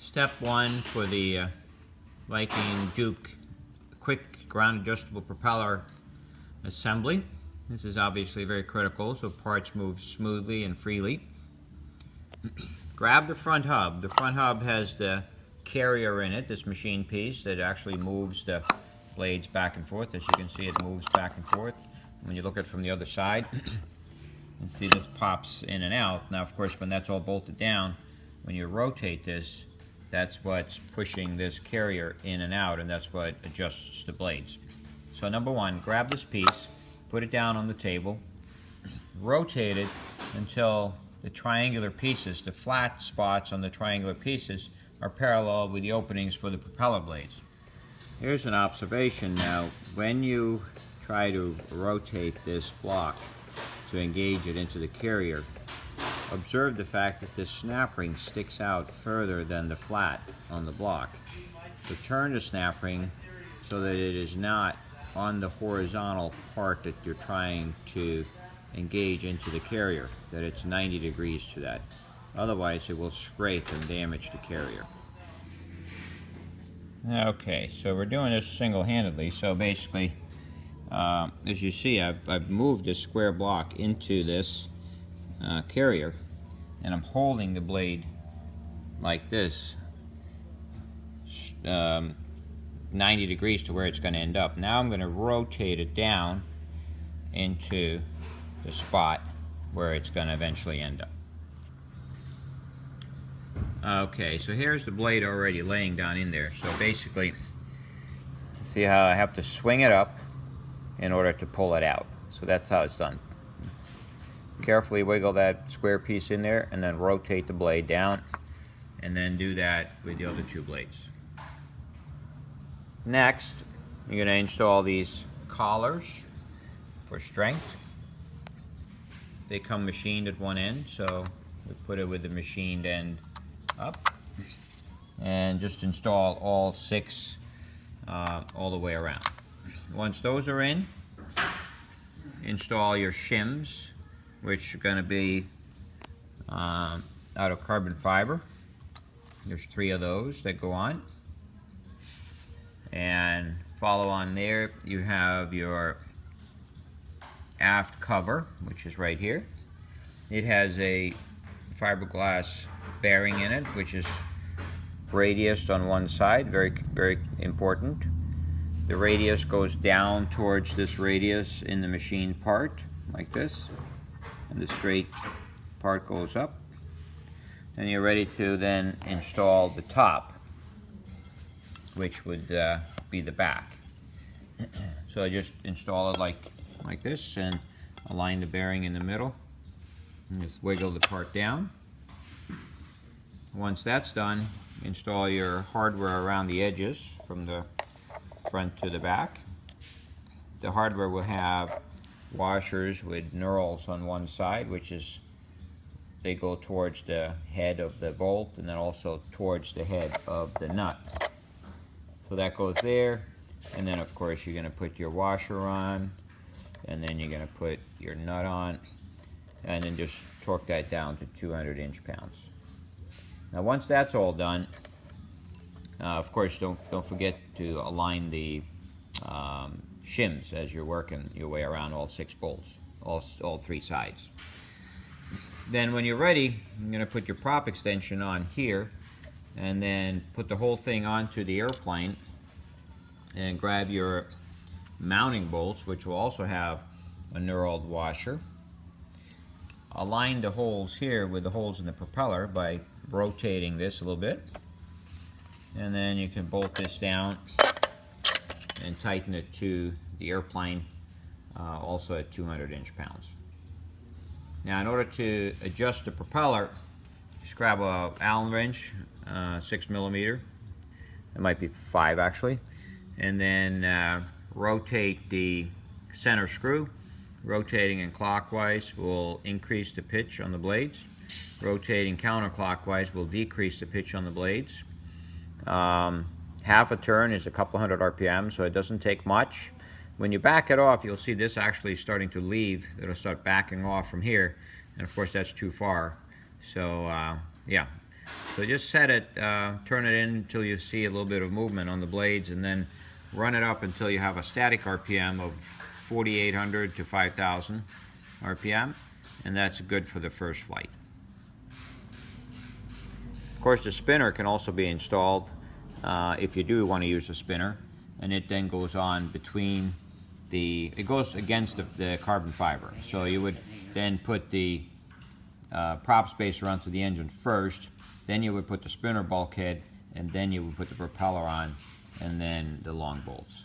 Step 1 for the Viking DUC Quick Ground Adjustable Propeller assembly. This is obviously very critical so parts move smoothly and freely. Grab the front hub. The front hub has the carrier in it, this machine piece that actually moves the blades back and forth. As you can see, it moves back and forth. When you look at it from the other side, you can see this pops in and out. Now, of course, when that's all bolted down, when you rotate this, that's what's pushing this carrier in and out, and that's what adjusts the blades. So number one, grab this piece, put it down on the table, rotate it until the triangular pieces, the flat spots on the triangular pieces, are parallel with the openings for the propeller blades. Here's an observation now. When you try to rotate this block to engage it into the carrier, observe the fact that this snap ring sticks out further than the flat on the block. So turn the snap ring so that it is not on the horizontal part that you're trying to engage into the carrier, that it's 90 degrees to that. Otherwise it will scrape and damage the carrier. Okay, so we're doing this single-handedly. So basically, as you see, I've moved this square block into this carrier, and I'm holding the blade like this, 90 degrees to where it's going to end up. Now I'm going to rotate it down into the spot where it's going to eventually end up. Okay, so here's the blade already laying down in there. So basically, see how I have to swing it up in order to pull it out. So that's how it's done. Carefully wiggle that square piece in there and then rotate the blade down, and then do that with the other two blades. Next, you're going to install these collars for strength. They come machined at one end, so we put it with the machined end up, and just install all 6 all the way around. Once those are in, install your shims, which are going to be out of carbon fiber. There's 3 of those that go on. And follow on there, you have your aft cover, which is right here. It has a fiberglass bearing in it, which is radiused on one side, very, very important. The radius goes down towards this radius in the machined part, like this, and the straight part goes up. And you're ready to then install the top, which would be the back. So I just install it like this, and align the bearing in the middle, and just wiggle the part down. Once that's done, install your hardware around the edges from the front to the back. The hardware will have washers with knurls on one side, which is, they go towards the head of the bolt and then also towards the head of the nut. So that goes there, and then of course you're going to put your washer on, and then you're going to put your nut on, and then just torque that down to 200 inch-pounds. Now once that's all done, of course don't forget to align the shims as you're working your way around all 6 bolts, all 3 sides. Then when you're ready, you're going to put your prop extension on here, and then put the whole thing onto the airplane, and grab your mounting bolts, which will also have a knurled washer. Align the holes here with the holes in the propeller by rotating this a little bit, and then you can bolt this down and tighten it to the airplane, also at 200 inch-pounds. Now in order to adjust the propeller, just grab a Allen wrench, 6mm, it might be 5 actually, and then rotate the center screw. Rotating in clockwise will increase the pitch on the blades. Rotating counterclockwise will decrease the pitch on the blades. Half a turn is a couple hundred RPM, so it doesn't take much. When you back it off, you'll see this actually starting to leave. It'll start backing off from here, and of course that's too far. So yeah, So just set it, turn it in until you see a little bit of movement on the blades, and then run it up until you have a static RPM of 4,800 to 5,000 RPM, and that's good for the first flight. Of course, the spinner can also be installed if you do want to use a spinner, and it then goes on between it goes against the carbon fiber. So you would then put the prop spacer onto the engine first, then you would put the spinner bulkhead, and then you would put the propeller on, and then the long bolts.